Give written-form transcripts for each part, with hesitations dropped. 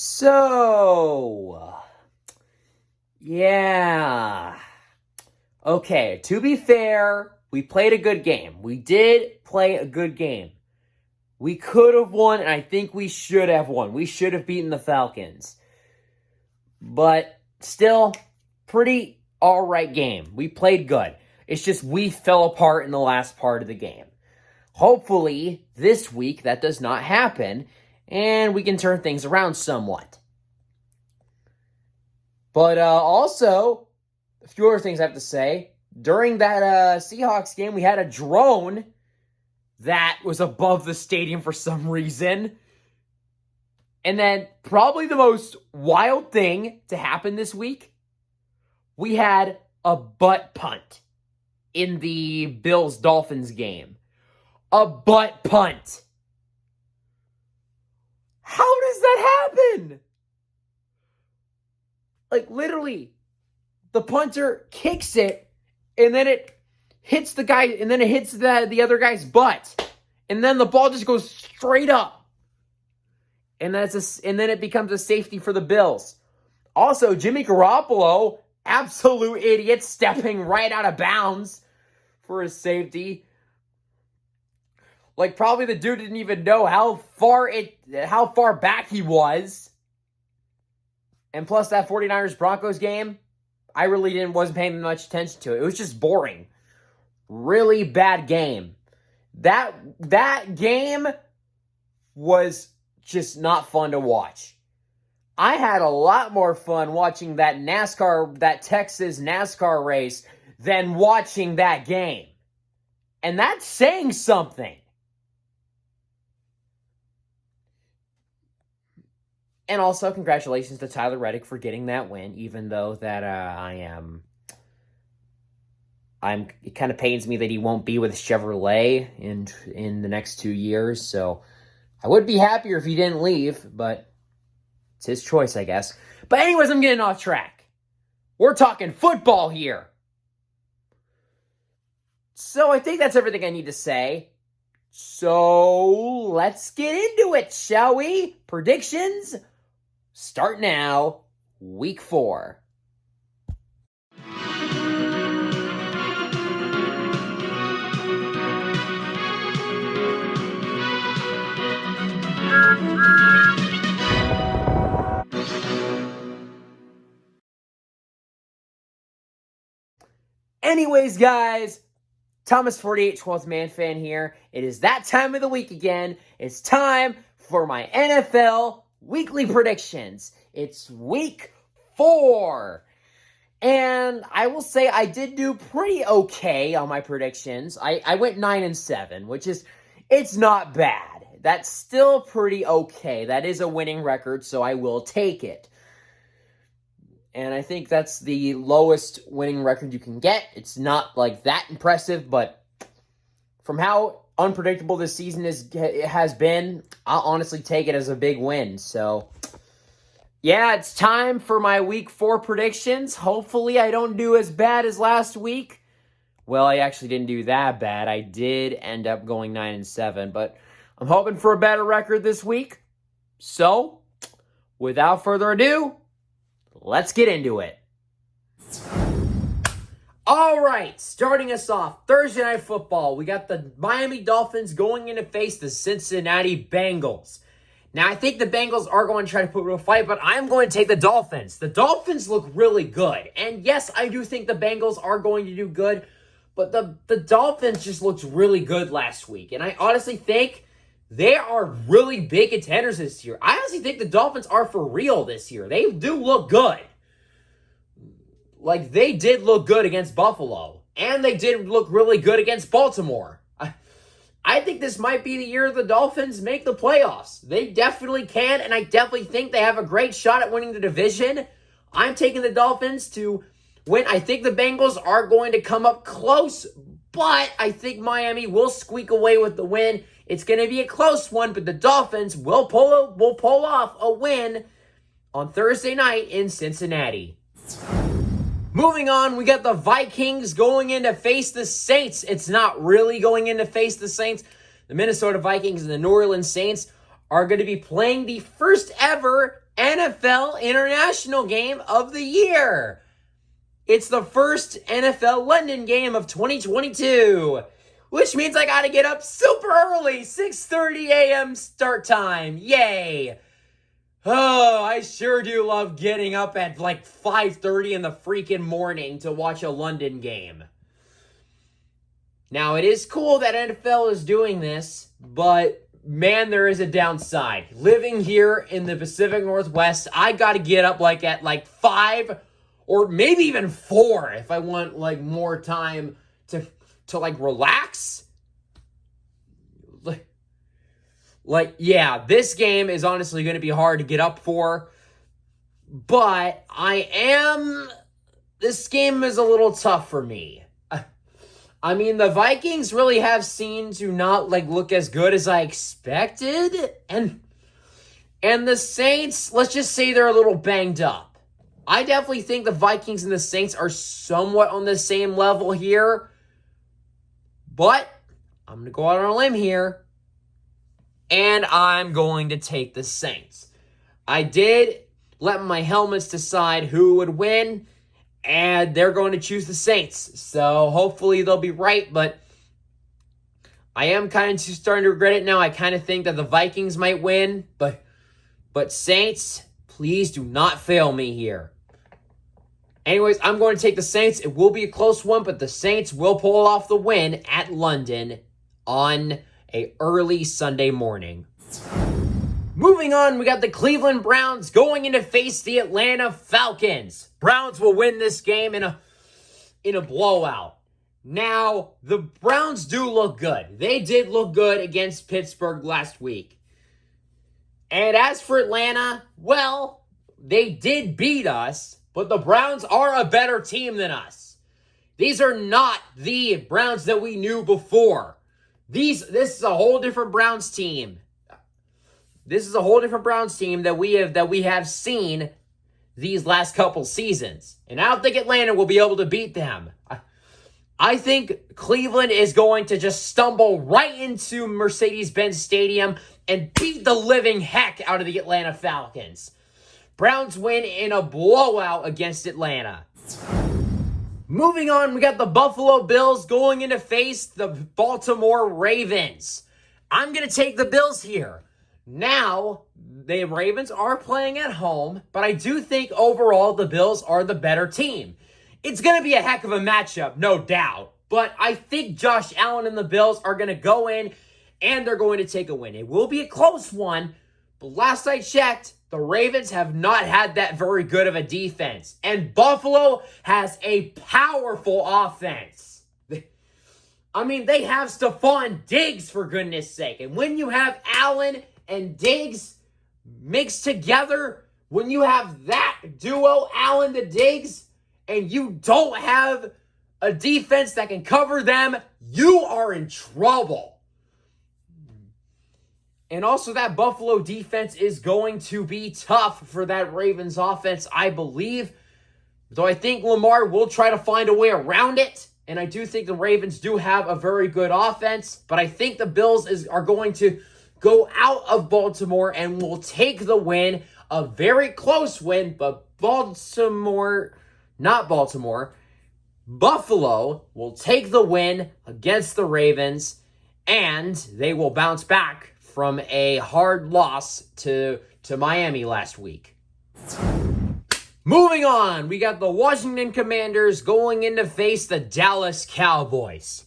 So, yeah. Okay, to be fair, we played a good game. We did play a good game. We could have won, and I think we should have won. We should have beaten the Falcons. But still, pretty alright game. We played good. It's just we fell apart in the last part of the game. Hopefully, this week that does not happen, and we can turn things around somewhat. But also, a few other things I have to say. During that Seahawks game, we had a drone that was above the stadium for some reason. And then, probably the most wild thing to happen this week, we had a butt punt in the Bills-Dolphins game. A butt punt. How does that happen? Like, literally, the punter kicks it, and then it hits the guy, and then it hits the other guy's butt. And then the ball just goes straight up. And then it becomes a safety for the Bills. Also, Jimmy Garoppolo, absolute idiot, stepping right out of bounds for his safety. Like, probably the dude didn't even know how far back he was. And plus that 49ers-Broncos game, I really wasn't paying much attention to it. It was just boring. Really bad game. That game was just not fun to watch. I had a lot more fun watching that Texas NASCAR race than watching that game. And that's saying something. And also, congratulations to Tyler Reddick for getting that win, even though that it kind of pains me that he won't be with Chevrolet in the next 2 years. So I would be happier if he didn't leave, but it's his choice, I guess. But anyways, I'm getting off track. We're talking football here. So I think that's everything I need to say. So let's get into it, shall we? Predictions start now, week 4. Anyways, guys, Thomas48, 12th Man Fan here. It is that time of the week again. It's time for my NFL weekly predictions. It's week 4. And I will say I did do pretty okay on my predictions. I went 9-7, which is, it's not bad. That's still pretty okay. That is a winning record, so I will take it. And I think that's the lowest winning record you can get. It's not like that impressive, but from how unpredictable this season has been, I'll honestly take it as a big win. So, yeah, it's time for my week 4 predictions. Hopefully I don't do as bad as last week. Well, I actually didn't do that bad. I did end up going 9-7, but I'm hoping for a better record this week. So, without further ado, let's get into it. All right, starting us off, Thursday Night Football. We got the Miami Dolphins going in to face the Cincinnati Bengals. Now, I think the Bengals are going to try to put up a fight, but I'm going to take the Dolphins. The Dolphins look really good. And yes, I do think the Bengals are going to do good, but the Dolphins just looked really good last week. And I honestly think they are really big contenders this year. I honestly think the Dolphins are for real this year. They do look good. Like, they did look good against Buffalo. And they did look really good against Baltimore. I think this might be the year the Dolphins make the playoffs. They definitely can, and I definitely think they have a great shot at winning the division. I'm taking the Dolphins to win. I think the Bengals are going to come up close, but I think Miami will squeak away with the win. It's going to be a close one, but the Dolphins will pull off a win on Thursday night in Cincinnati. Moving on, we got the Vikings going in to face the Saints. It's not really going in to face the Saints. The Minnesota Vikings and the New Orleans Saints are going to be playing the first ever NFL international game of the year. It's the first NFL London game of 2022, which means I gotta get up super early, 6:30 a.m. start time. Yay! Oh, I sure do love getting up at like 5:30 in the freaking morning to watch a London game. Now, it is cool that NFL is doing this, but man, there is a downside. Living here in the Pacific Northwest, I gotta get up like at like 5 or maybe even 4 if I want like more time to like relax. Yeah, this game is honestly going to be hard to get up for, but this game is a little tough for me. I mean, the Vikings really have seemed to not like look as good as I expected, and the Saints, let's just say they're a little banged up. I definitely think the Vikings and the Saints are somewhat on the same level here, but I'm going to go out on a limb here, and I'm going to take the Saints. I did let my helmets decide who would win, and they're going to choose the Saints. So hopefully they'll be right, but I am kind of starting to regret it now. I kind of think that the Vikings might win, but Saints, please do not fail me here. Anyways, I'm going to take the Saints. It will be a close one, but the Saints will pull off the win at London on a early Sunday morning. Moving on, we got the Cleveland Browns going in to face the Atlanta Falcons. Browns will win this game in a blowout. Now, the Browns do look good. They did look good against Pittsburgh last week. And as for Atlanta, well, they did beat us, but the Browns are a better team than us. These are not the Browns that we knew before. This is a whole different Browns team. This is a whole different Browns team that we have seen these last couple seasons. And I don't think Atlanta will be able to beat them. I think Cleveland is going to just stumble right into Mercedes-Benz Stadium and beat the living heck out of the Atlanta Falcons. Browns win in a blowout against Atlanta. Moving on, we got the Buffalo Bills going in to face the Baltimore Ravens. I'm going to take the Bills here. Now, the Ravens are playing at home, but I do think overall the Bills are the better team. It's going to be a heck of a matchup, no doubt. But I think Josh Allen and the Bills are going to go in and they're going to take a win. It will be a close one, but last I checked, the Ravens have not had that very good of a defense. And Buffalo has a powerful offense. I mean, they have Stephon Diggs, for goodness sake. And when you have Allen and Diggs mixed together, when you have that duo, Allen to Diggs, and you don't have a defense that can cover them, you are in trouble. And also that Buffalo defense is going to be tough for that Ravens offense, I believe. Though I think Lamar will try to find a way around it. And I do think the Ravens do have a very good offense. But I think the Bills are going to go out of Baltimore and will take the win. A very close win, but Buffalo will take the win against the Ravens. And they will bounce back from a hard loss to Miami last week. Moving on, we got the Washington Commanders going in to face the Dallas Cowboys.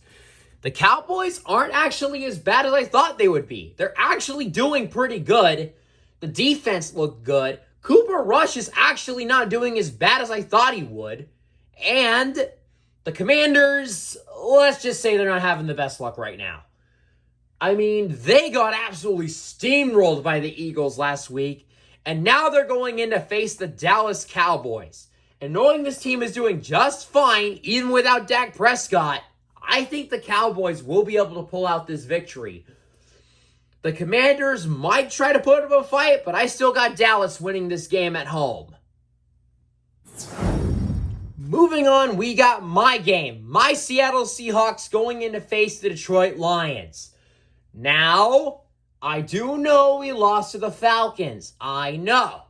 The Cowboys aren't actually as bad as I thought they would be. They're actually doing pretty good. The defense looked good. Cooper Rush is actually not doing as bad as I thought he would. And the Commanders, let's just say they're not having the best luck right now. I mean, they got absolutely steamrolled by the Eagles last week, and now they're going in to face the Dallas Cowboys. And knowing this team is doing just fine, even without Dak Prescott, I think the Cowboys will be able to pull out this victory. The Commanders might try to put up a fight, but I still got Dallas winning this game at home. Moving on, we got my game. My Seattle Seahawks going in to face the Detroit Lions. Now, I do know we lost to the Falcons. I know.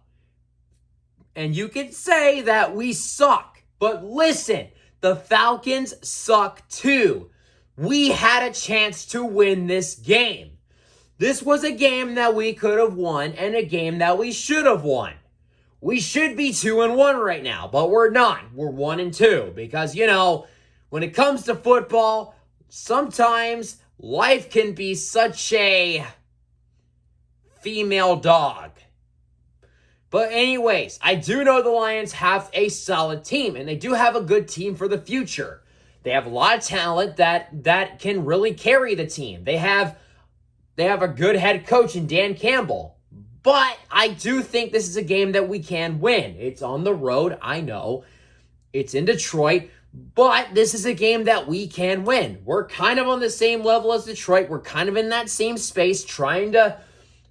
And you can say that we suck. But listen, the Falcons suck too. We had a chance to win this game. This was a game that we could have won and a game that we should have won. We should be 2-1 right now, but we're not. We're 1-2 because, when it comes to football, sometimes life can be such a female dog. But anyways, I do know the Lions have a solid team, and they do have a good team for the future. They have a lot of talent that can really carry the team. They have a good head coach in Dan Campbell. But I do think this is a game that we can win. It's on the road, I know. It's in Detroit, but this is a game that we can win. We're kind of on the same level as Detroit. We're kind of in that same space, trying to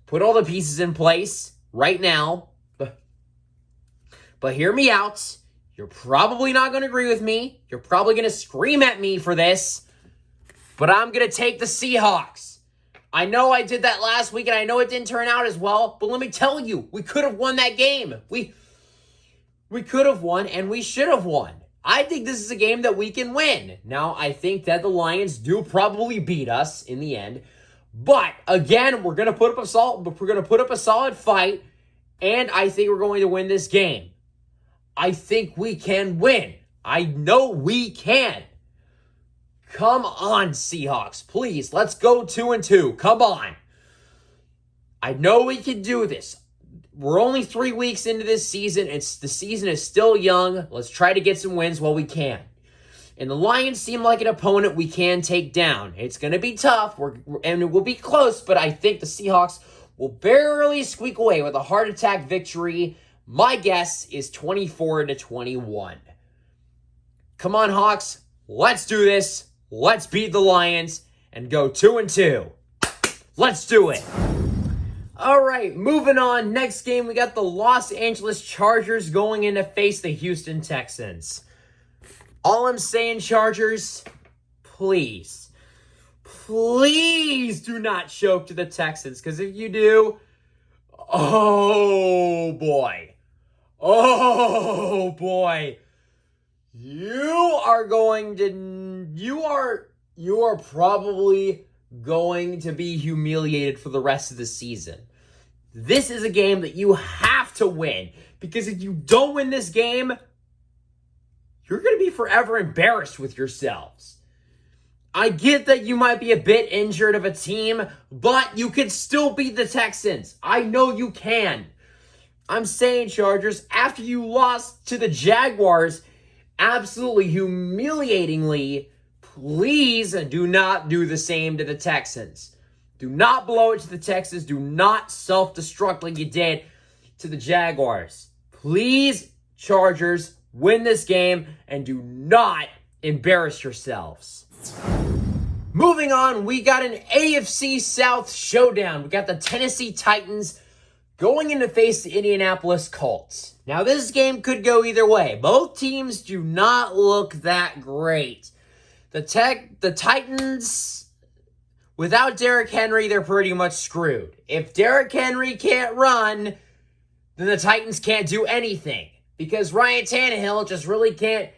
put all the pieces in place right now. But hear me out. You're probably not going to agree with me. You're probably going to scream at me for this. But I'm going to take the Seahawks. I know I did that last week, and I know it didn't turn out as well. But let me tell you, we could have won that game. We could have won, and we should have won. I think this is a game that we can win. Now, I think that the Lions do probably beat us in the end. But, again, we're going to put up a solid fight, and I think we're going to win this game. I think we can win. I know we can. Come on, Seahawks. Please, let's go 2-2. Come on. I know we can do this. We're only 3 weeks into this season. The season is still young. Let's try to get some wins while we can. And the Lions seem like an opponent we can take down. It's going to be tough, and it will be close, but I think the Seahawks will barely squeak away with a heart attack victory. My guess is 24-21. Come on, Hawks. Let's do this. Let's beat the Lions and go 2-2. Let's do it. All right, moving on. Next game, we got the Los Angeles Chargers going in to face the Houston Texans. All I'm saying, Chargers, please do not choke to the Texans. Because if you do, oh boy. You are probably going to be humiliated for the rest of the season. This is a game that you have to win, because if you don't win this game, you're going to be forever embarrassed with yourselves. I get that you might be a bit injured of a team, but you can still beat the Texans. I know you can. I'm saying, Chargers, after you lost to the Jaguars absolutely humiliatingly, please do not do the same to the Texans. Do not blow it to the Texans. Do not self-destruct like you did to the Jaguars. Please, Chargers, win this game and do not embarrass yourselves. Moving on, we got an AFC South showdown. We got the Tennessee Titans going in to face the Indianapolis Colts. Now, this game could go either way. Both teams do not look that great. The Titans, without Derrick Henry, they're pretty much screwed. If Derrick Henry can't run, then the Titans can't do anything. Because Ryan Tannehill just really can't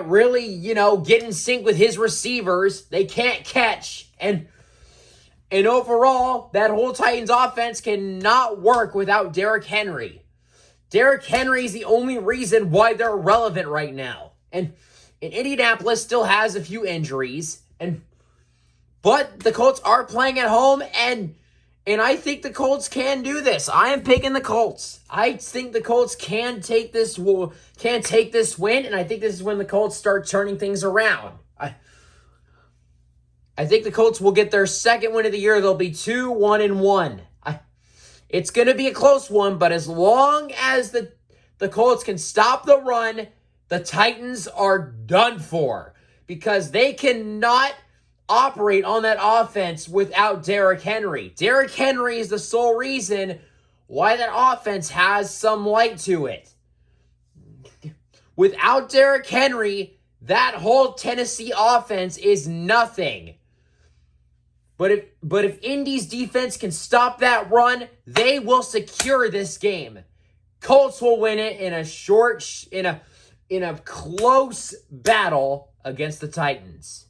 really, get in sync with his receivers. They can't catch. And overall, that whole Titans offense cannot work without Derrick Henry. Derrick Henry is the only reason why they're relevant right now. And Indianapolis still has a few injuries. But the Colts are playing at home, and I think the Colts can do this. I am picking the Colts. I think the Colts can take this win, and I think this is when the Colts start turning things around. I think the Colts will get their second win of the year. They'll be 2-1-1. It's going to be a close one, but as long as the Colts can stop the run, the Titans are done for, because they cannot operate on that offense without Derrick Henry. Derrick Henry is the sole reason why that offense has some light to it. Without Derrick Henry, that whole Tennessee offense is nothing. But if Indy's defense can stop that run, they will secure this game. Colts will win it in a close battle against the Titans.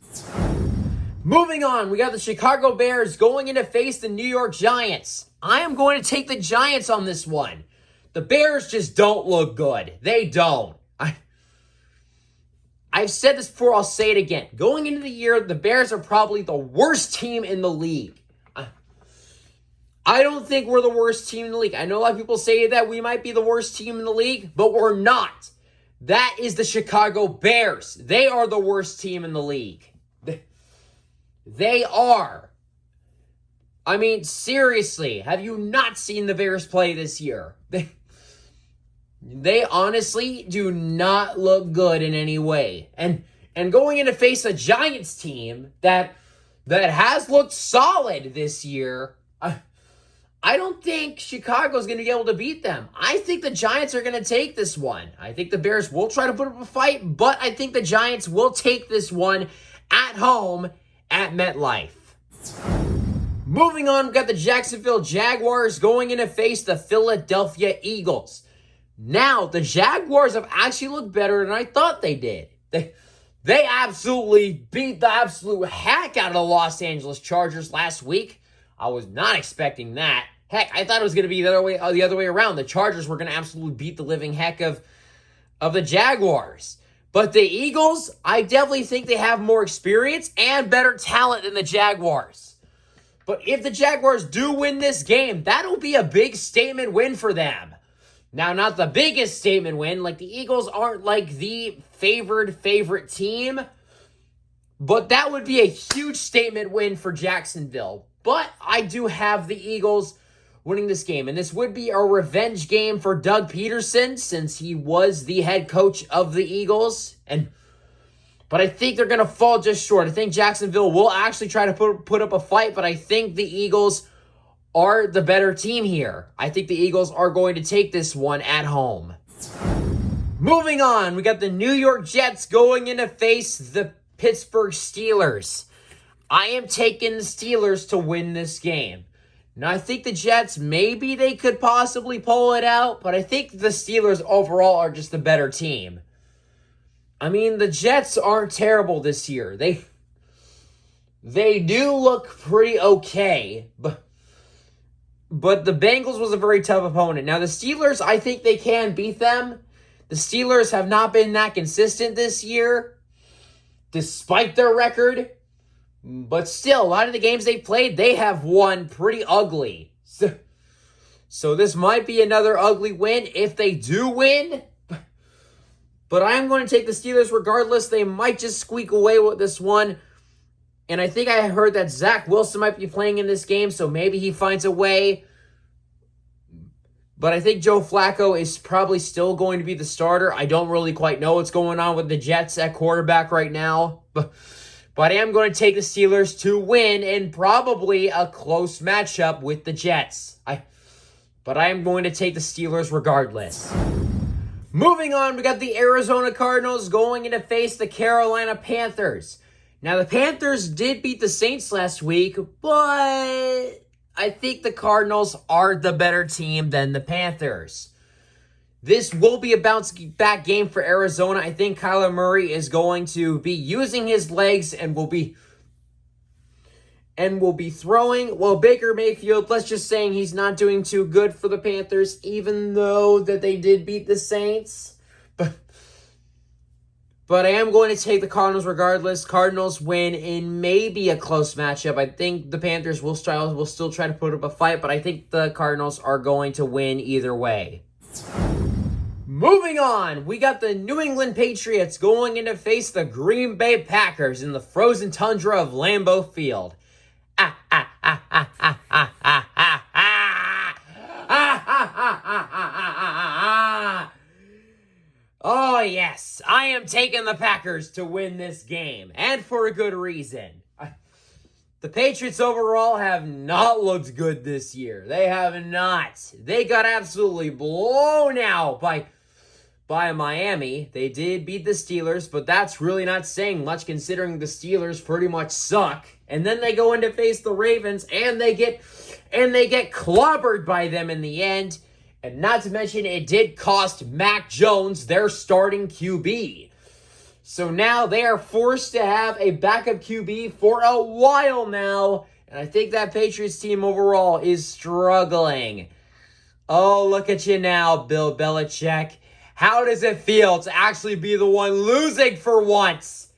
Moving on, we got the Chicago Bears going in to face the New York Giants. I am going to take the Giants on this one. The Bears just don't look good. They don't. I've said this before, I'll say it again. Going into the year, the Bears are probably the worst team in the league. I don't think we're the worst team in the league. I know a lot of people say that we might be the worst team in the league, but we're not. That is the Chicago Bears. They are the worst team in the league. They are. I mean, seriously, have you not seen the Bears play this year? They honestly do not look good in any way. And going in to face a Giants team that has looked solid this year, I don't think Chicago's going to be able to beat them. I think the Giants are going to take this one. I think the Bears will try to put up a fight, but I think the Giants will take this one at home at MetLife. Moving on, we've got the Jacksonville Jaguars going in to face the Philadelphia Eagles. Now, the Jaguars have actually looked better than I thought they did. They absolutely beat the absolute heck out of the Los Angeles Chargers last week. I was not expecting that. Heck, I thought it was going to be the other way around. The Chargers were going to absolutely beat the living heck of the Jaguars. But the Eagles, I definitely think they have more experience and better talent than the Jaguars. But if the Jaguars do win this game, that'll be a big statement win for them. Now, not the biggest statement win. Like, the Eagles aren't like the favorite team. But that would be a huge statement win for Jacksonville. But I do have the Eagles winning this game. And this would be a revenge game for Doug Peterson, since he was the head coach of the Eagles. But I think they're going to fall just short. I think Jacksonville will actually try to put up a fight, but I think the Eagles are the better team here. I think the Eagles are going to take this one at home. Moving on, we got the New York Jets going in to face the Pittsburgh Steelers. I am taking the Steelers to win this game. Now, I think the Jets, maybe they could possibly pull it out, but I think the Steelers overall are just the better team. I mean, the Jets aren't terrible this year. They do look pretty okay, but the Bengals was a very tough opponent. Now, the Steelers, I think they can beat them. The Steelers have not been that consistent this year, despite their record. But still, a lot of the games they played, they have won pretty ugly. So this might be another ugly win if they do win. But I'm going to take the Steelers regardless. They might just squeak away with this one. And I think I heard that Zach Wilson might be playing in this game, so maybe he finds a way. But I think Joe Flacco is probably still going to be the starter. I don't really quite know what's going on with the Jets at quarterback right now. But I am going to take the Steelers to win in probably a close matchup with the Jets. But I am going to take the Steelers regardless. Moving on, we got the Arizona Cardinals going in to face the Carolina Panthers. Now, the Panthers did beat the Saints last week, but I think the Cardinals are the better team than the Panthers. This will be a bounce-back game for Arizona. I think Kyler Murray is going to be using his legs and will be throwing. Well, Baker Mayfield, let's just say he's not doing too good for the Panthers, even though that they did beat the Saints. But I am going to take the Cardinals regardless. Cardinals win in maybe a close matchup. I think the Panthers will still try to put up a fight, but I think the Cardinals are going to win either way. Moving on, we got the New England Patriots going in to face the Green Bay Packers in the frozen tundra of Lambeau Field. Oh, yes, I am taking the Packers to win this game, and for a good reason. The Patriots overall have not looked good this year. They have not. They got absolutely blown out by Miami. They did beat the Steelers, but that's really not saying much considering the Steelers pretty much suck. And then they go in to face the Ravens, and they get clobbered by them in the end. And not to mention, it did cost Mac Jones their starting QB. So now they are forced to have a backup QB for a while now. And I think that Patriots team overall is struggling. Oh, look at you now, Bill Belichick. How does it feel to actually be the one losing for once?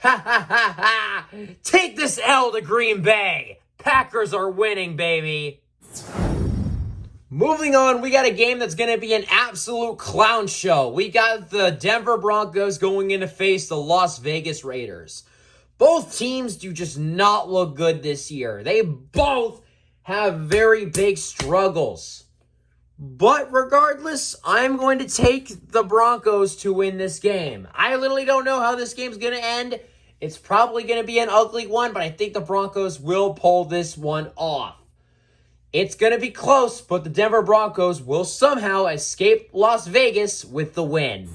Ha ha ha ha! Take this L to Green Bay. Packers are winning, baby. Moving on, we got a game that's going to be an absolute clown show. We got the Denver Broncos going in to face the Las Vegas Raiders. Both teams do just not look good this year. They both have very big struggles. But regardless, I'm going to take the Broncos to win this game. I literally don't know how this game's going to end. It's probably going to be an ugly one, but I think the Broncos will pull this one off. It's going to be close, but the Denver Broncos will somehow escape Las Vegas with the win.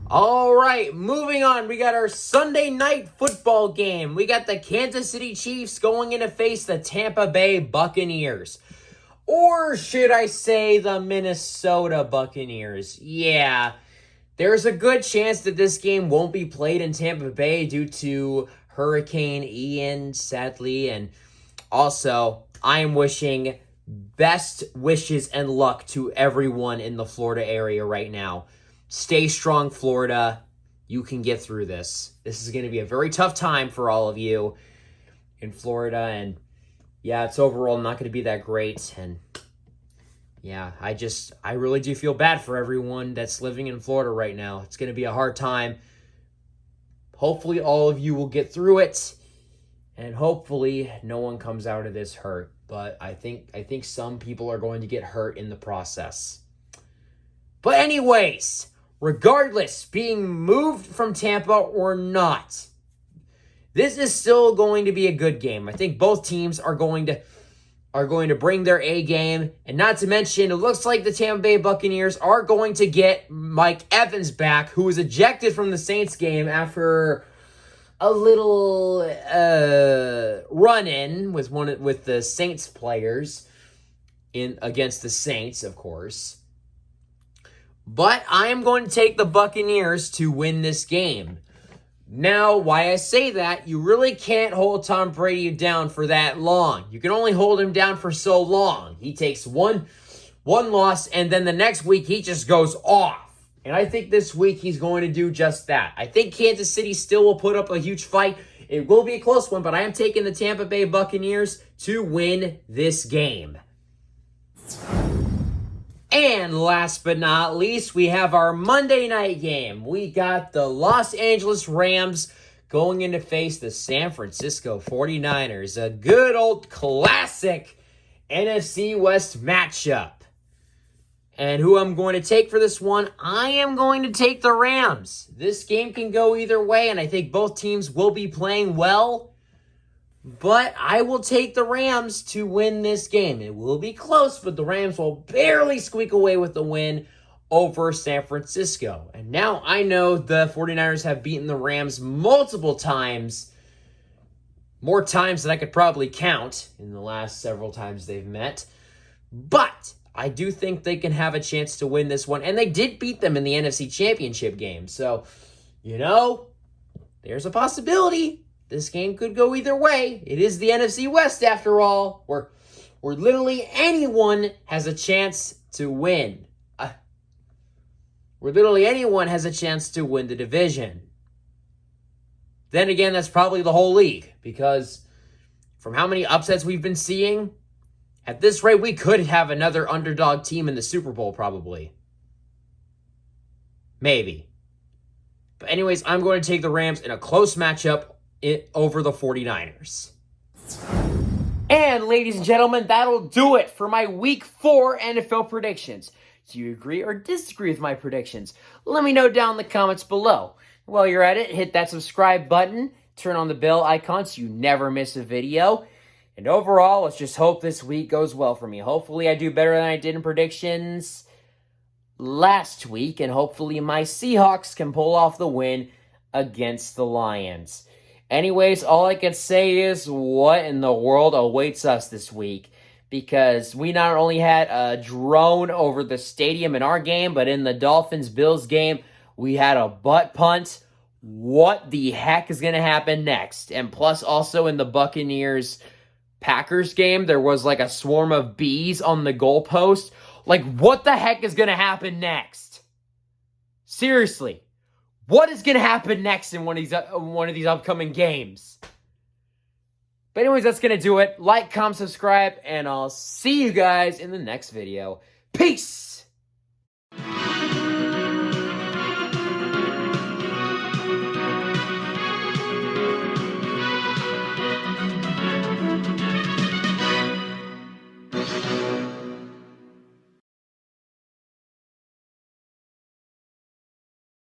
All right, moving on. We got our Sunday night football game. We got the Kansas City Chiefs going in to face the Tampa Bay Buccaneers. Or should I say the Minnesota Buccaneers? Yeah, there's a good chance that this game won't be played in Tampa Bay due to Hurricane Ian, sadly. And also, I am wishing best wishes and luck to everyone in the Florida area right now. Stay strong, Florida. You can get through this. This is going to be a very tough time for all of you in Florida. And yeah, it's overall not going to be that great. And yeah, I really do feel bad for everyone that's living in Florida right now. It's going to be a hard time. Hopefully all of you will get through it. And hopefully no one comes out of this hurt. But I think some people are going to get hurt in the process. But anyways, regardless, being moved from Tampa or not, this is still going to be a good game. I think both teams are going to bring their A game. And not to mention, it looks like the Tampa Bay Buccaneers are going to get Mike Evans back, who was ejected from the Saints game after a little run-in with the Saints players against the Saints, of course. But I am going to take the Buccaneers to win this game. Now, why I say that, you really can't hold Tom Brady down for that long. You can only hold him down for so long. He takes one loss, and then the next week he just goes off. And I think this week he's going to do just that. I think Kansas City still will put up a huge fight. It will be a close one, but I am taking the Tampa Bay Buccaneers to win this game. And last but not least, we have our Monday night game. We got the Los Angeles Rams going in to face the San Francisco 49ers. A good old classic NFC West matchup. And who I'm going to take for this one, I am going to take the Rams. This game can go either way, and I think both teams will be playing well. But I will take the Rams to win this game. It will be close, but the Rams will barely squeak away with the win over San Francisco. And now I know the 49ers have beaten the Rams multiple times. More times than I could probably count in the last several times they've met. But I do think they can have a chance to win this one. And they did beat them in the NFC Championship game. So, there's a possibility. This game could go either way. It is the NFC West, after all, where literally anyone has a chance to win. Where literally anyone has a chance to win the division. Then again, that's probably the whole league, because from how many upsets we've been seeing, at this rate, we could have another underdog team in the Super Bowl, probably. Maybe. But anyways, I'm going to take the Rams in a close matchup over the 49ers. And ladies and gentlemen, that'll do it for my Week 4 NFL predictions. Do you agree or disagree with my predictions? Let me know down in the comments below. While you're at it, hit that subscribe button, turn on the bell icon so you never miss a video. And overall, let's just hope this week goes well for me. Hopefully I do better than I did in predictions last week, and hopefully my Seahawks can pull off the win against the Lions. Anyways, all I can say is, what in the world awaits us this week? because we not only had a drone over the stadium in our game, but in the Dolphins-Bills game, we had a butt punt. What the heck is going to happen next? And plus, also in the Buccaneers-Packers game, there was like a swarm of bees on the goalpost. Like, what the heck is going to happen next? Seriously, what is going to happen next in one of these upcoming games? But anyways, that's going to do it. Like, comment, subscribe, and I'll see you guys in the next video. Peace!